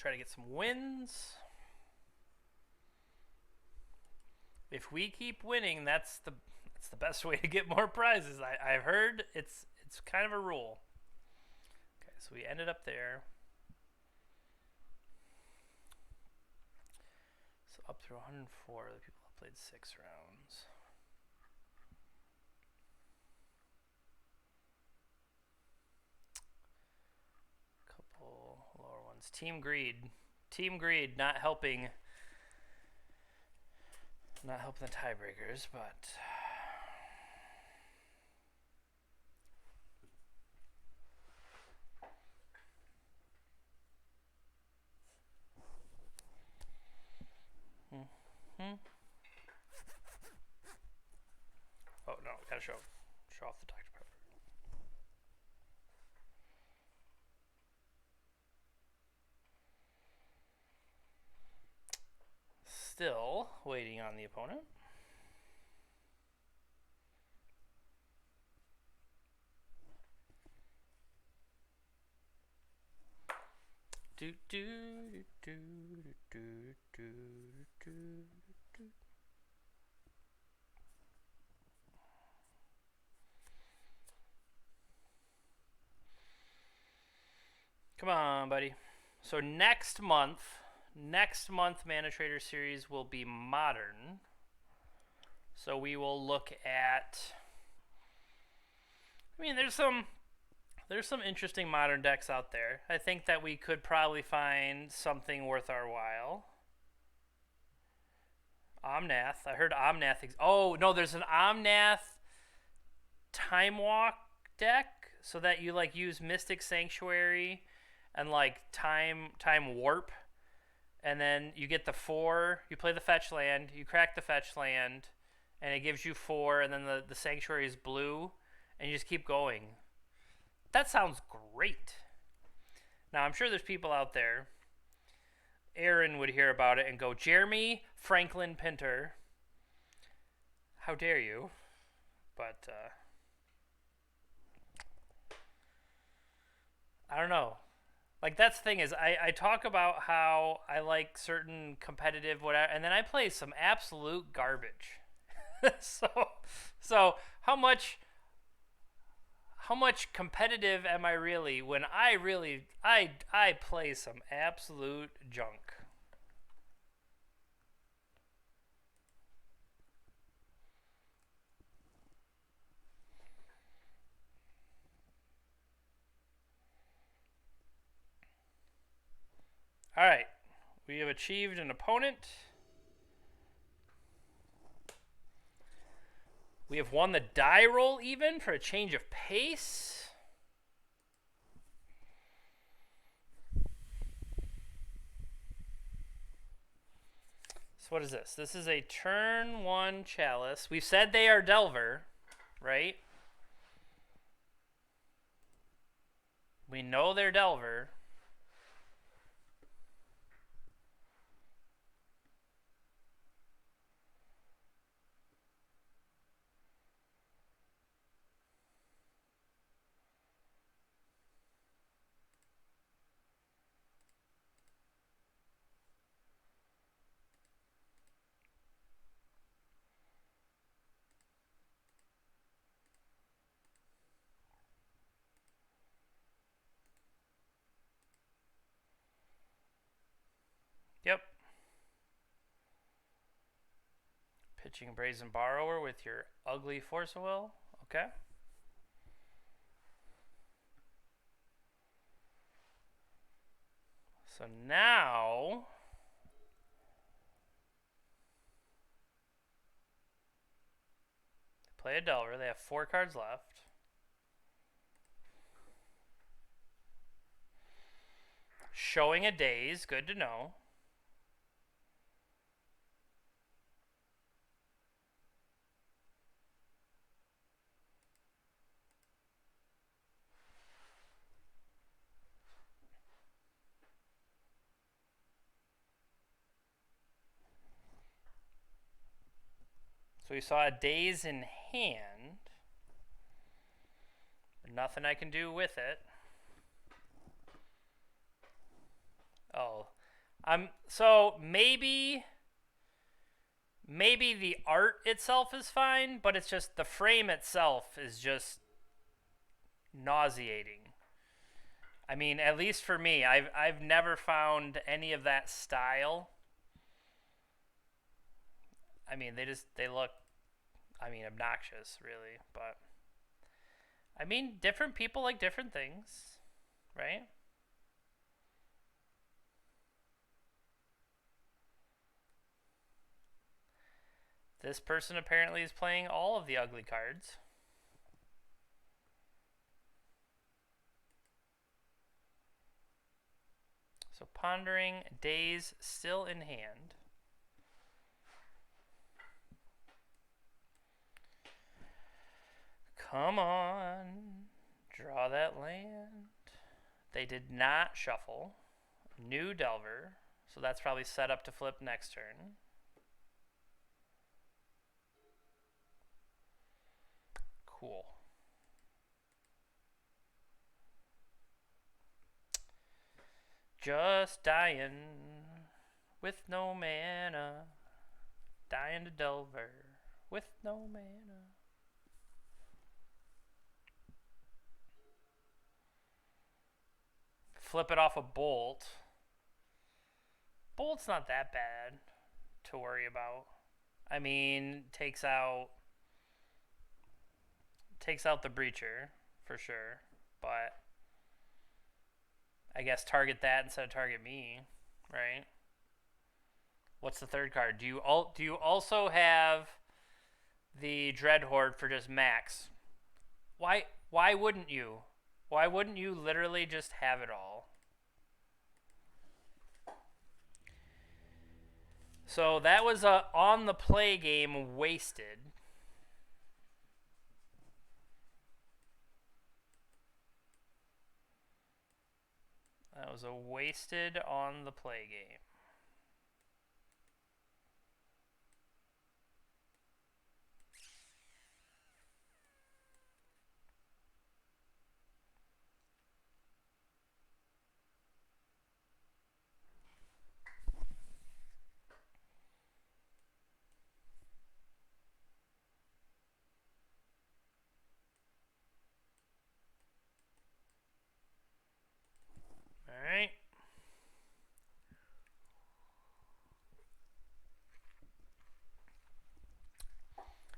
try to get some wins. If we keep winning, that's the best way to get more prizes. I've heard it's kind of a rule. Okay, so we ended up there. So up through 104, the people have played 6 rounds. Couple lower ones. Team Greed. Team Greed not helping the tiebreakers, but oh no, gotta show off the Dr. Pepper. Still waiting on the opponent. Do do do do do do do. Come on, buddy. So next month ManaTraders series will be modern. So we will look at, I mean, there's some interesting modern decks out there. I think that we could probably find something worth our while. Omnath. I heard Omnath. Oh, no, there's an Omnath Time Walk deck so that you like use Mystic Sanctuary and like time warp, and then you get the 4, you play the fetch land, you crack the fetch land, and it gives you 4, and then the Sanctuary is blue, and you just keep going. That sounds great. Now, I'm sure there's people out there. Aaron would hear about it and go, Jeremy Franklin Pinter, how dare you? But I don't know. Like, that's the thing is, I talk about how I like certain competitive whatever, and then I play some absolute garbage. so how much competitive am I really when I play some absolute junk? All right, we have achieved an opponent. We have won the die roll even for a change of pace. So what is this? This is a turn 1 Chalice. We've said they are Delver, right? We know they're Delver. Yep. Pitching Brazen Borrower with your ugly Force of Will. Okay. So now play a Delver. They have 4 cards left. Showing a Daze. Good to know. So we saw a Daze in hand. Nothing I can do with it. Oh, So maybe the art itself is fine, but it's just the frame itself is just nauseating. I mean, at least for me, I've never found any of that style. I mean, they look, I mean, obnoxious, really, but I mean, different people like different things, right? This person apparently is playing all of the ugly cards. So pondering, days still in hand. Come on, draw that land. They did not shuffle. New Delver, so that's probably set up to flip next turn. Cool. Just dying with no mana. Dying to Delver with no mana. Flip it off a Bolt. Bolt's not that bad to worry about. I mean, takes out the Breacher for sure, but I guess target that instead of target me, right? What's the third card? Do you also have the Dreadhorde for just max? Why wouldn't you? Why wouldn't you literally just have it all? So that was a on the play game wasted. That was a wasted on the play game. All right.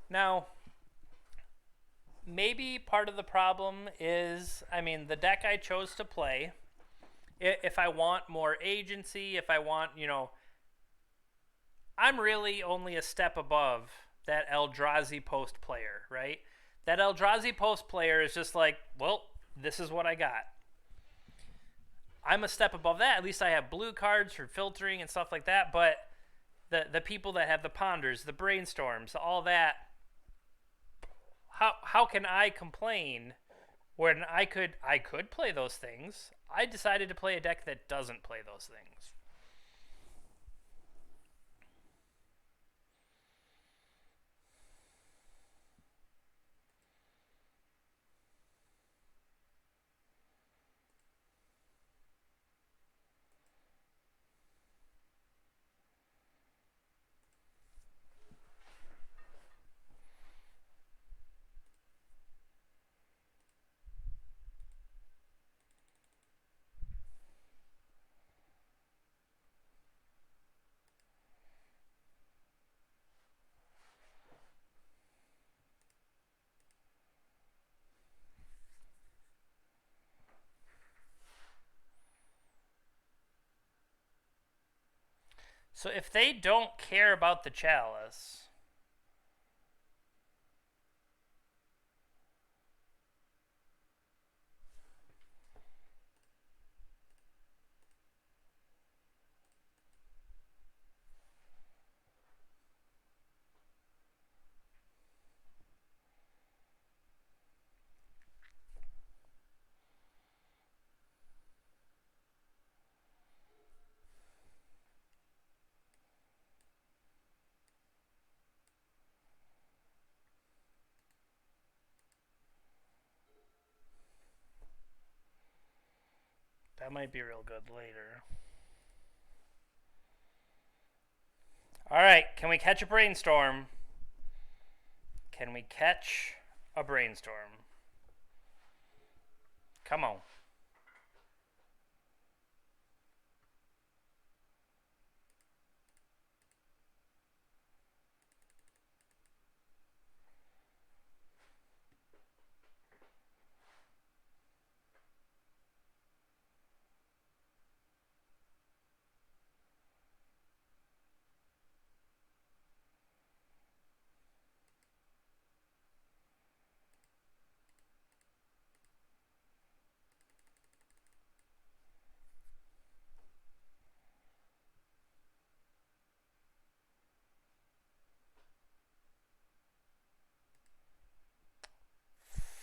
Now, maybe part of the problem is, I mean, the deck I chose to play, if I want more agency, if I want, I'm really only a step above that Eldrazi post player, right? That Eldrazi post player is just like, well, this is what I got. I'm a step above that. At least I have blue cards for filtering and stuff like that. But the people that have the ponders, the brainstorms, all that, how can I complain when I could play those things? I decided to play a deck that doesn't play those things. So if they don't care about the chalice, that might be real good later. All right, can we catch a brainstorm? Can we catch a brainstorm? Come on.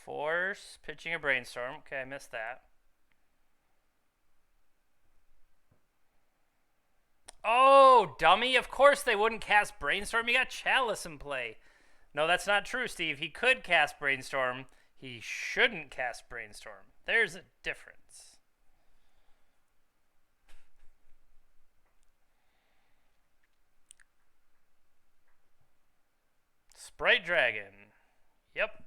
Force pitching a brainstorm. Okay, I missed that. Oh, dummy. Of course they wouldn't cast brainstorm. You got Chalice in play. No, that's not true, Steve. He could cast brainstorm. He shouldn't cast brainstorm. There's a difference. Sprite Dragon. Yep.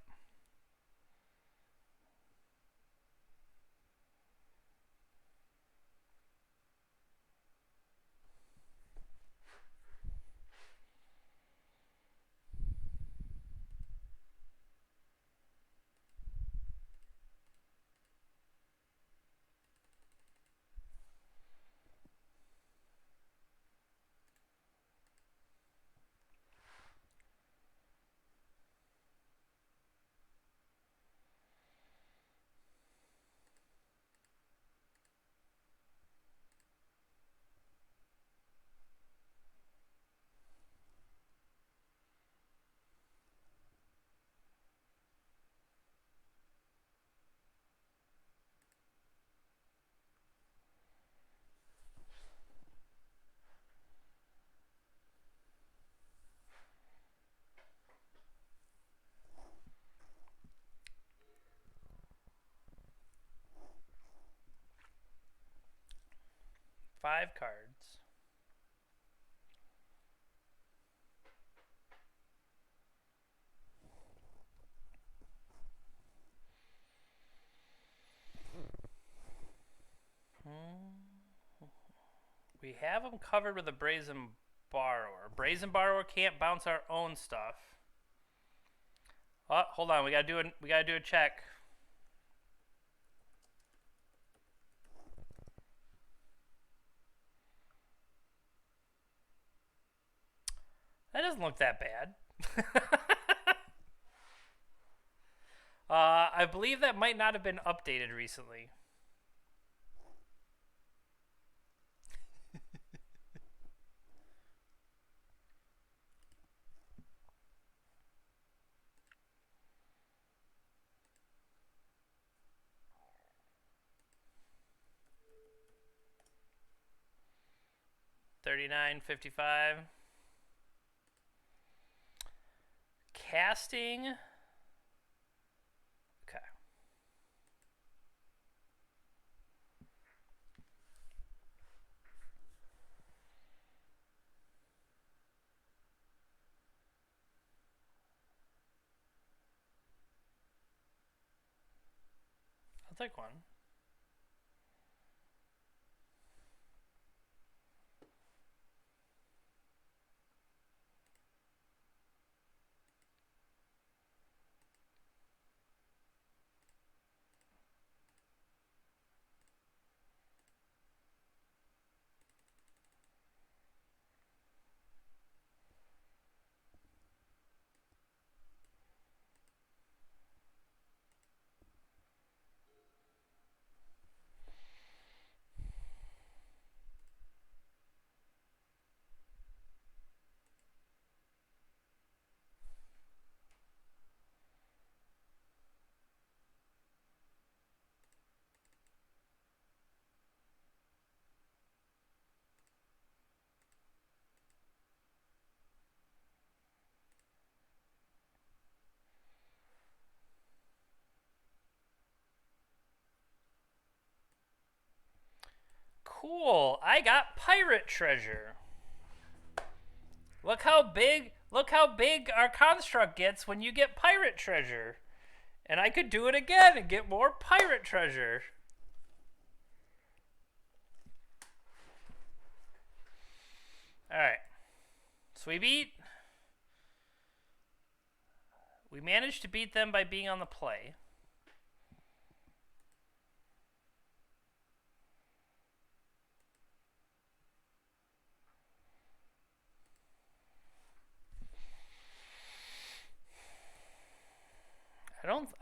Five cards. We have them covered with a Brazen Borrower. Brazen Borrower can't bounce our own stuff. Oh, hold on. We gotta do a check. That doesn't look that bad. I believe that might not have been updated recently. $39.55. Casting. Okay. I'll take one. Cool. I got Pirate Treasure. Look how big our construct gets when you get pirate treasure. And I could do it again and get more pirate treasure. Alright. So we managed to beat them by being on the play.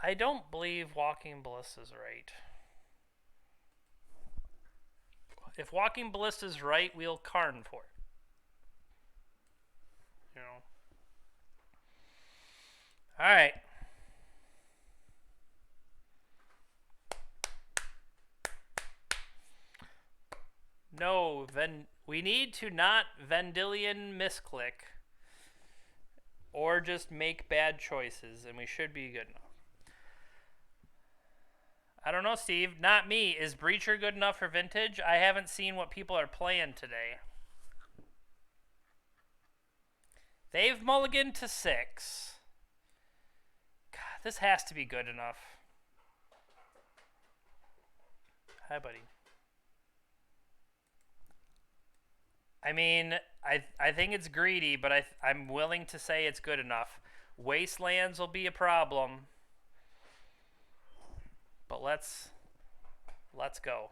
I don't believe Walking Ballista's right. If Walking Ballista's right, we'll Karn for it. You know. Alright. No, we need to not Vendilion misclick. Or just make bad choices, and we should be good enough. I don't know, Steve. Not me. Is Breacher good enough for Vintage? I haven't seen what people are playing today. They've mulliganed to 6. God, this has to be good enough. Hi, buddy. I mean, I think it's greedy, but I'm willing to say it's good enough. Wastelands will be a problem. But let's go.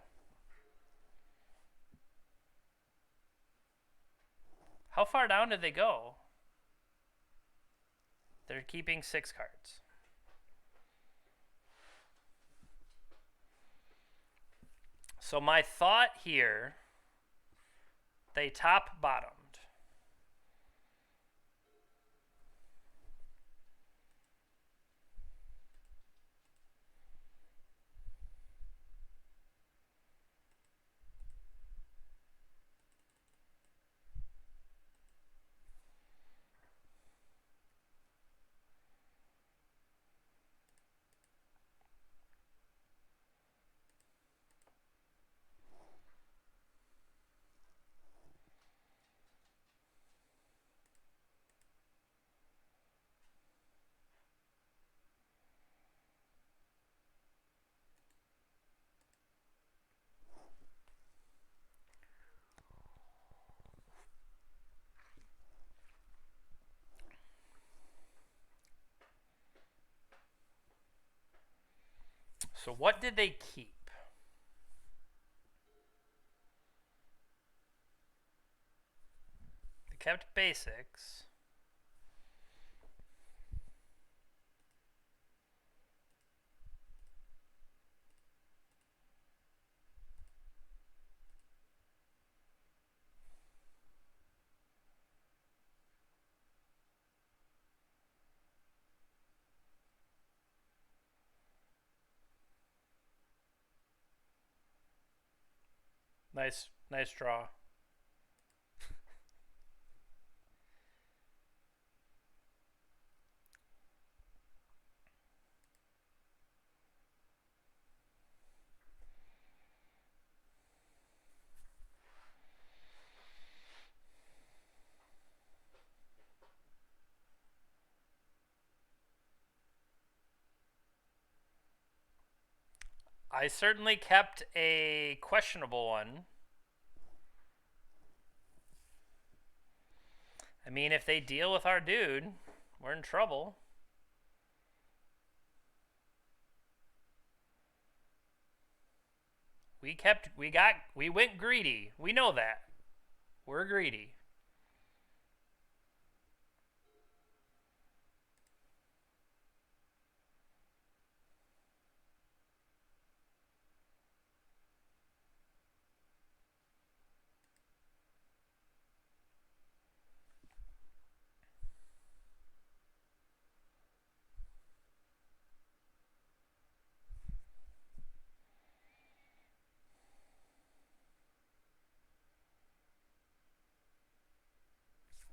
How far down did they go? They're keeping 6 cards. So my thought here, they top bottomed. So what did they keep? They kept basics. Nice draw. I certainly kept a questionable one. I mean, if they deal with our dude, we're in trouble. We went greedy. We know that. We're greedy.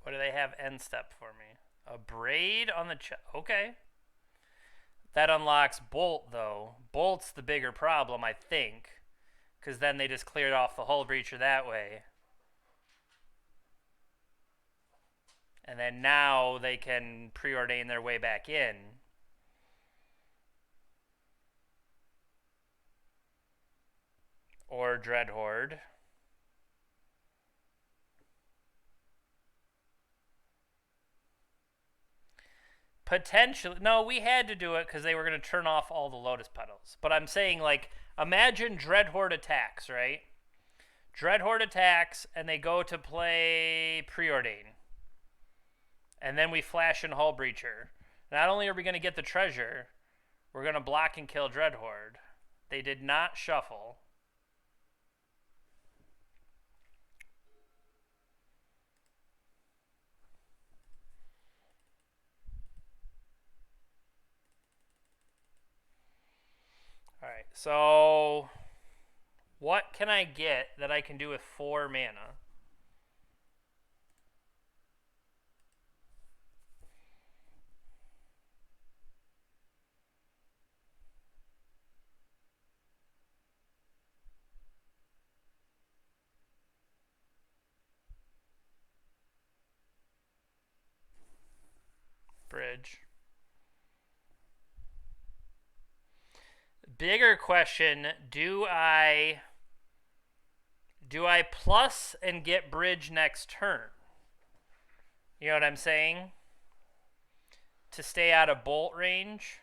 What do they have end step for me? A braid on the okay. That unlocks Bolt, though. Bolt's the bigger problem, I think. Because then they just cleared off the hull breacher that way. And then now they can preordain their way back in. Or Dreadhorde. Potentially. No, we had to do it because they were going to turn off all the Lotus Petals. But I'm saying, like, imagine Dreadhorde attacks, right? Dreadhorde attacks, and they go to play Preordain. And then we flash in Hull Breacher. Not only are we going to get the treasure, we're going to block and kill Dreadhorde. They did not shuffle. Alright, so what can I get that I can do with 4 mana? Bridge. Bigger question, do I plus and get bridge next turn? You know what I'm saying? To stay out of bolt range?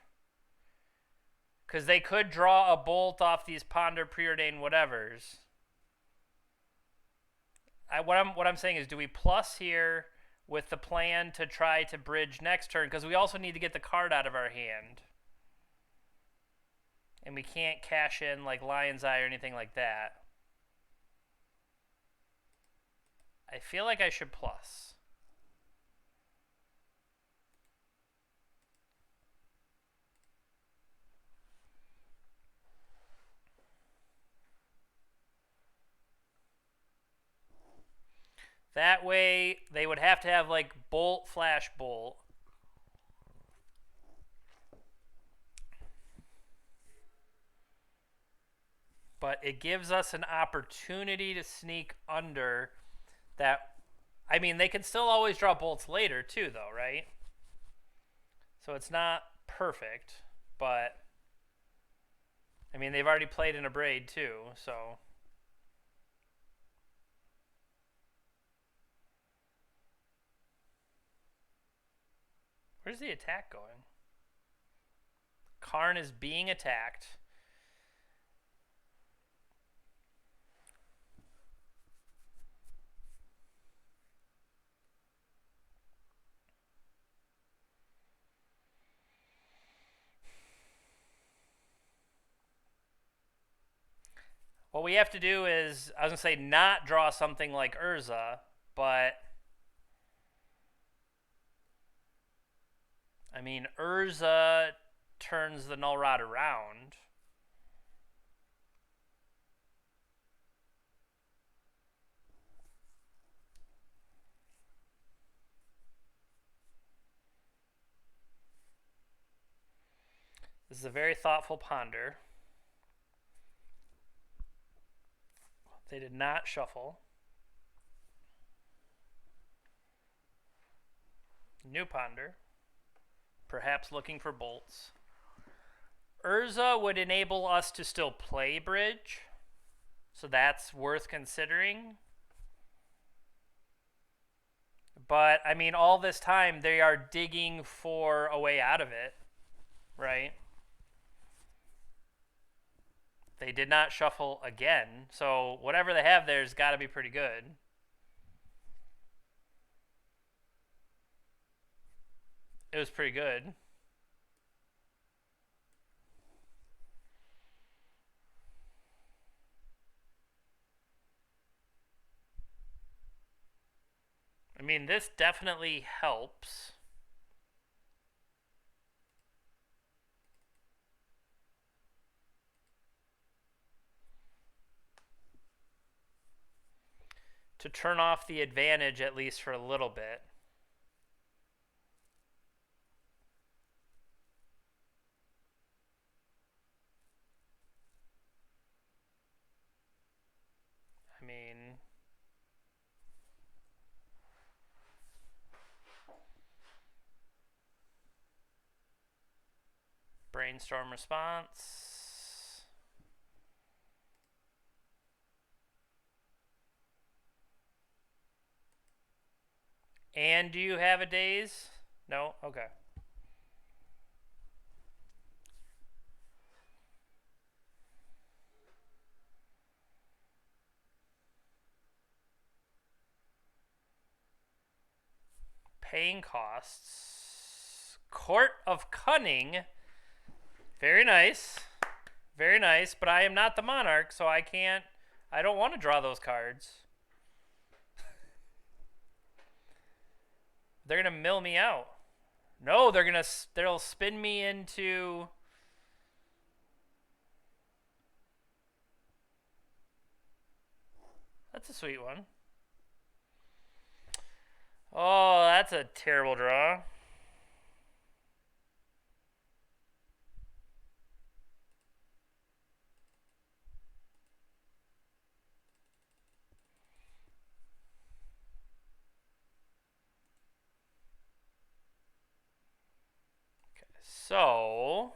Because they could draw a bolt off these Ponder, Preordain, whatevers. What I'm saying is, do we plus here with the plan to try to bridge next turn? Because we also need to get the card out of our hand. And we can't cash in like Lion's Eye or anything like that. I feel like I should plus. That way, they would have to have like bolt, flash, bolt. But it gives us an opportunity to sneak under that. I mean, they can still always draw bolts later too, though, right? So it's not perfect, but I mean, they've already played in a braid too, so. Where's the attack going? Karn is being attacked. What we have to do is, I was going to say, not draw something like Urza, but I mean, Urza turns the Null Rod around. This is a very thoughtful ponder. They did not shuffle. New ponder. Perhaps looking for bolts. Urza would enable us to still play bridge. So that's worth considering. But, I mean, all this time they are digging for a way out of it, right? They did not shuffle again, so whatever they have there's got to be pretty good. It was pretty good. I mean, this definitely helps. To turn off the advantage, at least for a little bit. I mean, Brainstorm response. And do you have a daze? No? Okay. Paying costs. Court of Cunning. Very nice. Very nice, but I am not the monarch, so I can't. I don't want to draw those cards. They're gonna mill me out. No, they'll spin me into. That's a sweet one. Oh, that's a terrible draw. So,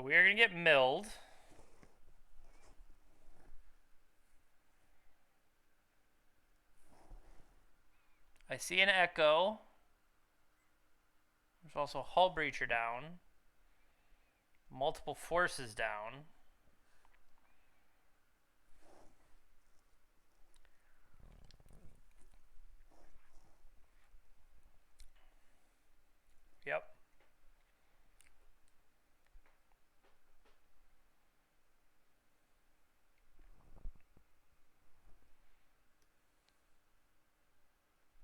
we are going to get milled. I see an Echo. There's also Hull Breacher down. Multiple Forces down. Yep.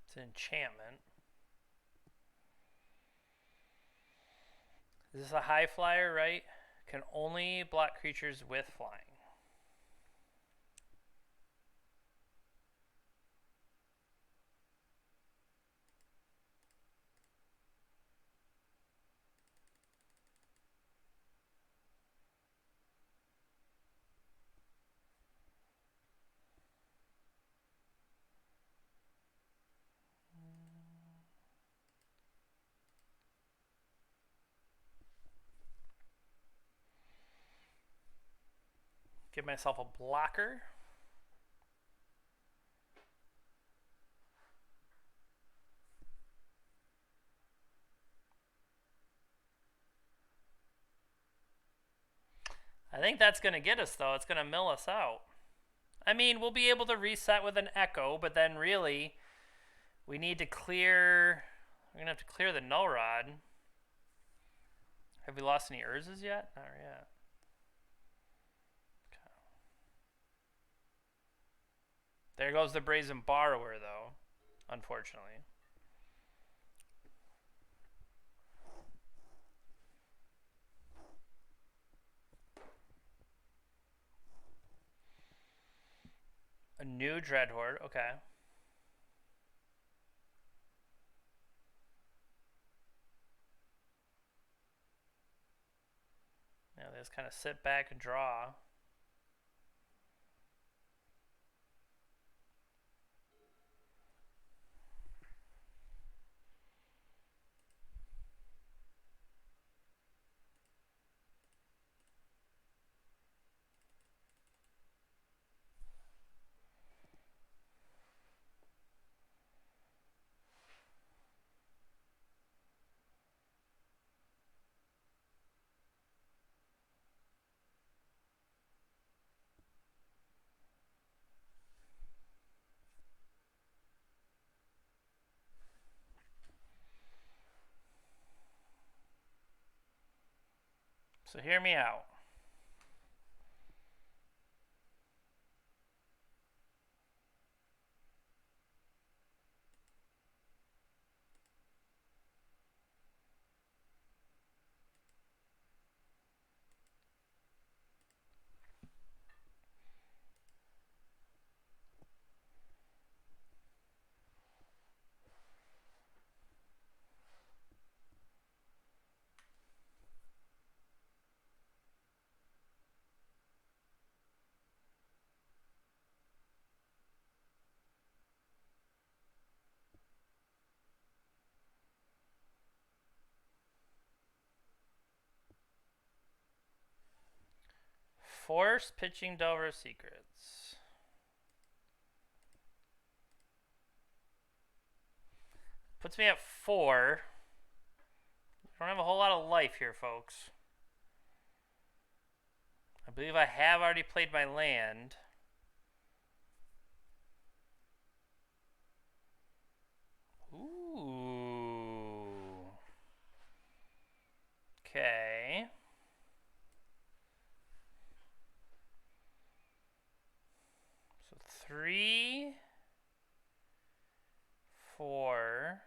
It's an enchantment. Is this a high flyer, right? Can only block creatures with flying. Give myself a blocker. I think that's going to get us, though. It's going to mill us out. I mean, we'll be able to reset with an Echo, but then really, we need to clear. We're going to have to clear the Null Rod. Have we lost any Urzas yet? Not yet. Okay. There goes the Brazen Borrower, though, unfortunately. A new Dreadhorde, okay. Now they just kind of sit back and draw. So hear me out. Force pitching Delver Secrets. Puts me at 4. Don't have a whole lot of life here, folks. I believe I have already played my land. Ooh. Okay. So 3, 4.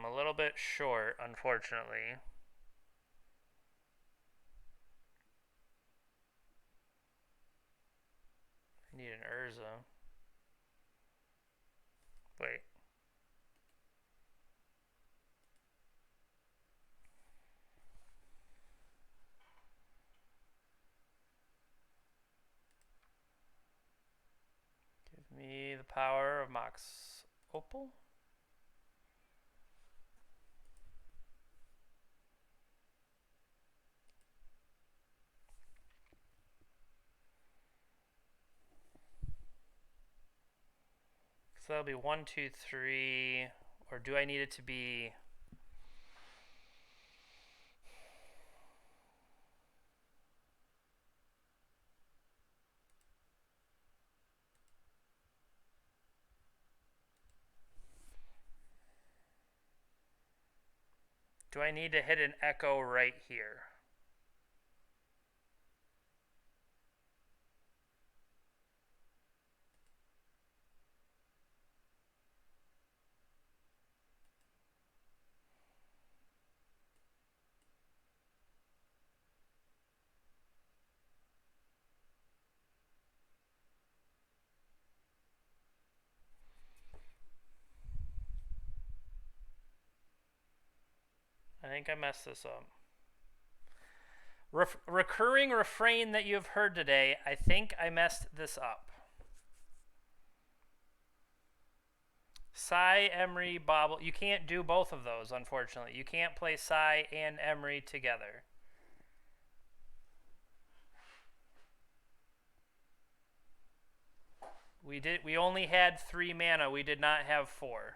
A little bit short, unfortunately. I need an Urza. Wait. Give me the power of Mox Opal. So that'll be 1, 2, 3. Or do I need it to be... Do I need to hit an echo right here? I think I messed this up. Recurring refrain that you have heard today, I think I messed this up. Sai, Emery, Bobble. You can't do both of those, unfortunately. You can't play Sai and Emery together. We only had 3 mana. We did not have 4.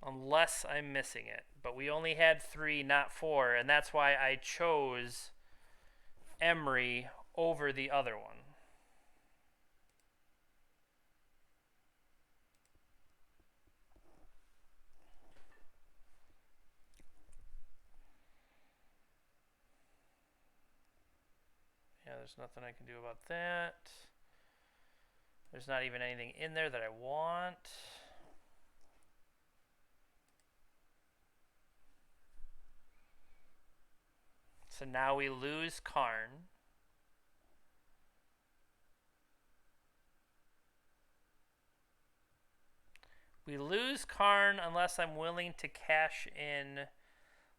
Unless I'm missing it. But we only had 3, not 4, and that's why I chose Emery over the other one. Yeah, there's nothing I can do about that. There's not even anything in there that I want. So now we lose Karn. We lose Karn unless I'm willing to cash in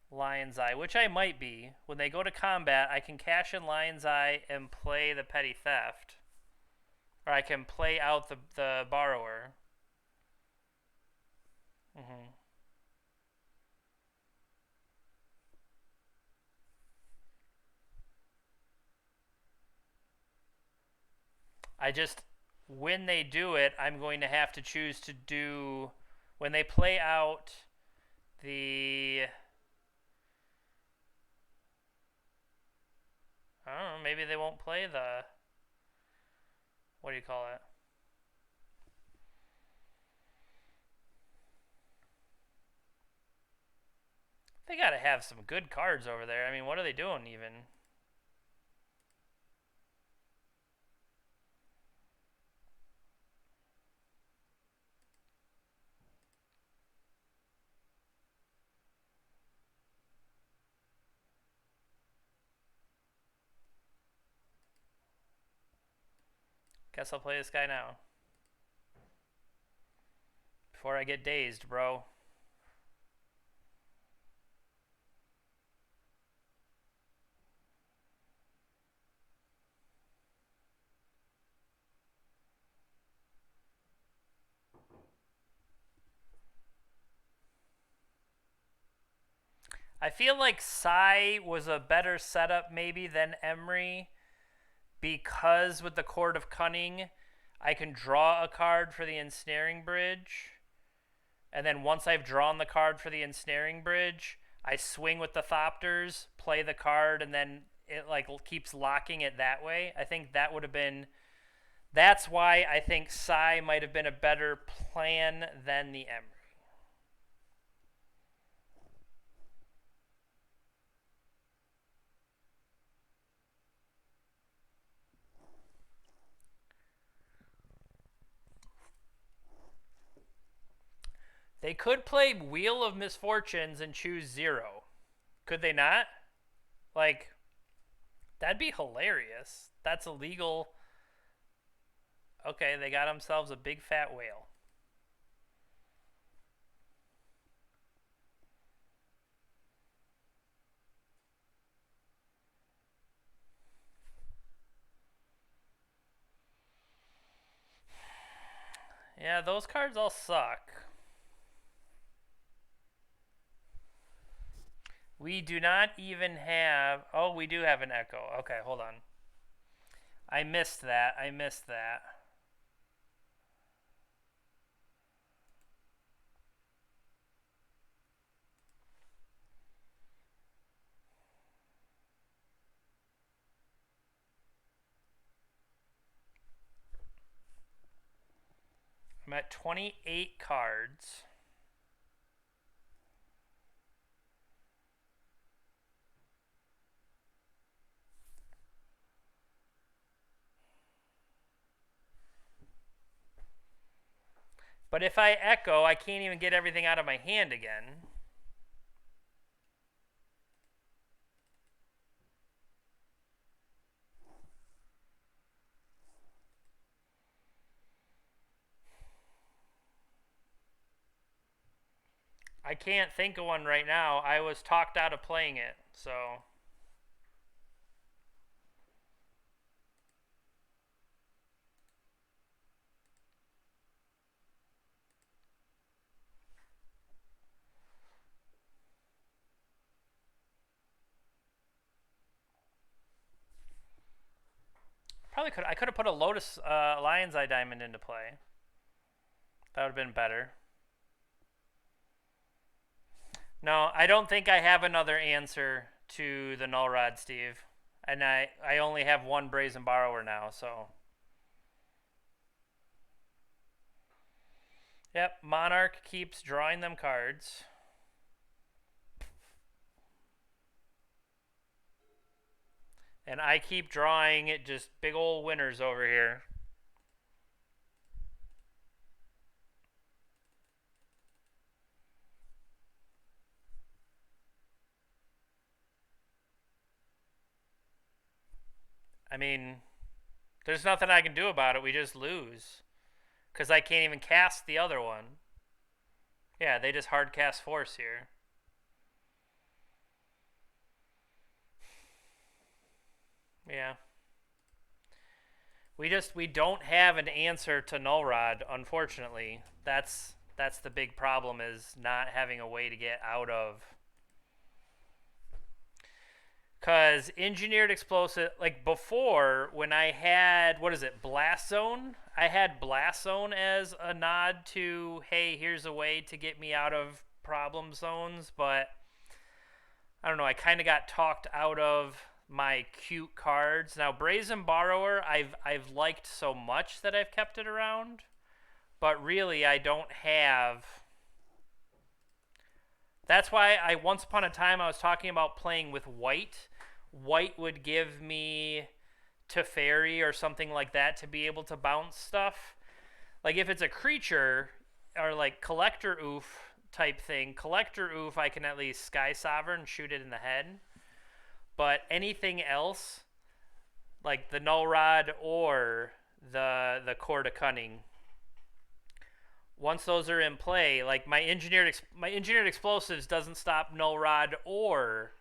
Lion's Eye, which I might be. When they go to combat, I can cash in Lion's Eye and play the Petty Theft. Or I can play out the Borrower. I just... when they do it, I'm going to have to choose to do when they play out the I don't know, maybe they won't play the what do you call it? They got to have some good cards over there. I mean, what are they doing even? Guess I'll play this guy now. Before I get dazed, bro. I feel like Sai was a better setup maybe than Emery because with the Court of Cunning, I can draw a card for the Ensnaring Bridge. And then once I've drawn the card for the Ensnaring Bridge, I swing with the Thopters, play the card, and then it like keeps locking it that way. I think that would have been... That's why I think Sai might have been a better plan than the Emery. They could play Wheel of Misfortunes and choose 0. Could they not? Like, that'd be hilarious. That's illegal. Okay, they got themselves a big fat whale. Yeah, those cards all suck. We do not even have... Oh, we do have an Echo. Okay, hold on. I missed that. I'm at 28 cards. But if I Echo, I can't even get everything out of my hand again. I can't think of one right now. I was talked out of playing it, so... Probably could. I could have put a Lotus Lion's Eye Diamond into play. That would have been better. No, I don't think I have another answer to the Null Rod, Steve. And I only have one Brazen Borrower now, so... Yep, Monarch keeps drawing them cards. And I keep drawing it just big old winners over here. I mean, there's nothing I can do about it. We just lose. Because I can't even cast the other one. Yeah, they just hard cast Force here. Yeah. We don't have an answer to Null Rod, unfortunately. That's the big problem, is not having a way to get out of. Because engineered explosive, like before, when I had, what is it, Blast Zone? I had Blast Zone as a nod to, hey, here's a way to get me out of problem zones, but I don't know, I kind of got talked out of my cute cards. Now, Brazen Borrower, I've liked so much that I've kept it around, but really I don't have. That's why once upon a time I was talking about playing with white. White would give me Teferi or something like that to be able to bounce stuff. Like if it's a creature or like Collector Oof type thing, Collector Oof I can at least Sky Sovereign shoot it in the head. But anything else, like the Null Rod or the Core to Cunning, once those are in play, like my engineered explosives doesn't stop Null Rod or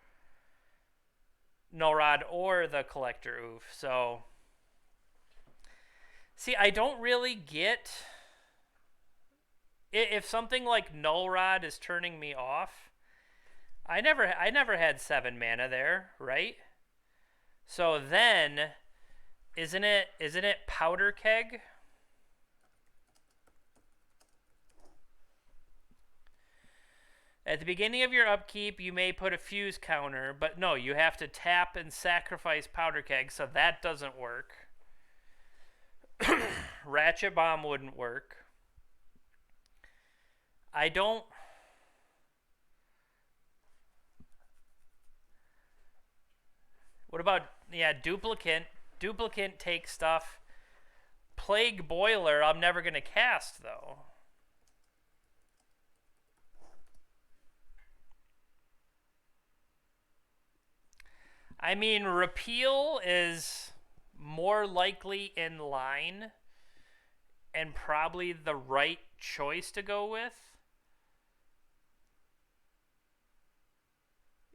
the Collector Oof. So, see, I don't really get if something like Null Rod is turning me off. I never had 7 mana there, right? So then, isn't it Powder Keg? At the beginning of your upkeep, you may put a fuse counter, but no, you have to tap and sacrifice Powder Keg, so that doesn't work. Ratchet Bomb wouldn't work. I don't. What about, yeah, Duplicant? Duplicant takes stuff. Plague Boiler, I'm never going to cast, though. I mean, Repeal is more likely in line and probably the right choice to go with.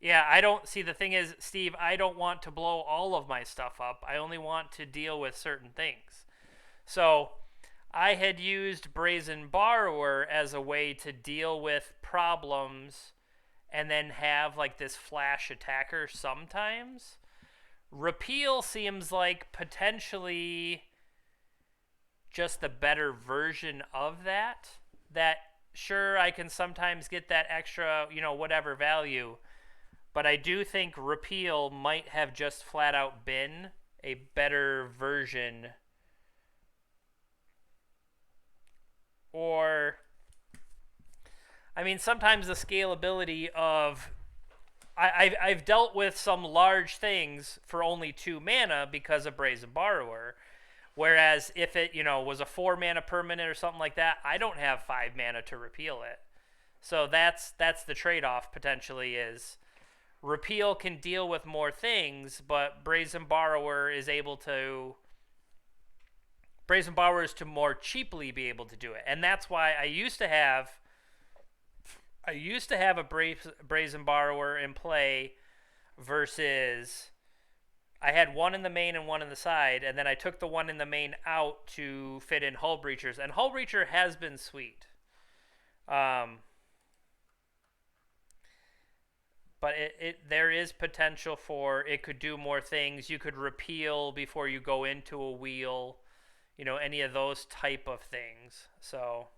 Yeah, I don't see. The thing is, Steve, I don't want to blow all of my stuff up. I only want to deal with certain things. So I had used Brazen Borrower as a way to deal with problems and then have like this flash attacker sometimes. Repeal seems like potentially just the better version of that. That, sure, I can sometimes get that extra, whatever value. But I do think Repeal might have just flat out been a better version. Or, I mean, sometimes the scalability of. I've dealt with some large things for only 2 mana because of Brazen Borrower. Whereas if it, was a 4 mana permanent or something like that, I don't have 5 mana to repeal it. So that's the trade-off potentially is Repeal can deal with more things, but Brazen Borrower is to more cheaply be able to do it. And that's why I used to have a Brazen Borrower in play versus I had one in the main and one in the side, and then I took the one in the main out to fit in Hull Breachers, and Hull Breacher has been sweet. But there is potential for it could do more things. You could repeal before you go into a wheel, any of those type of things. So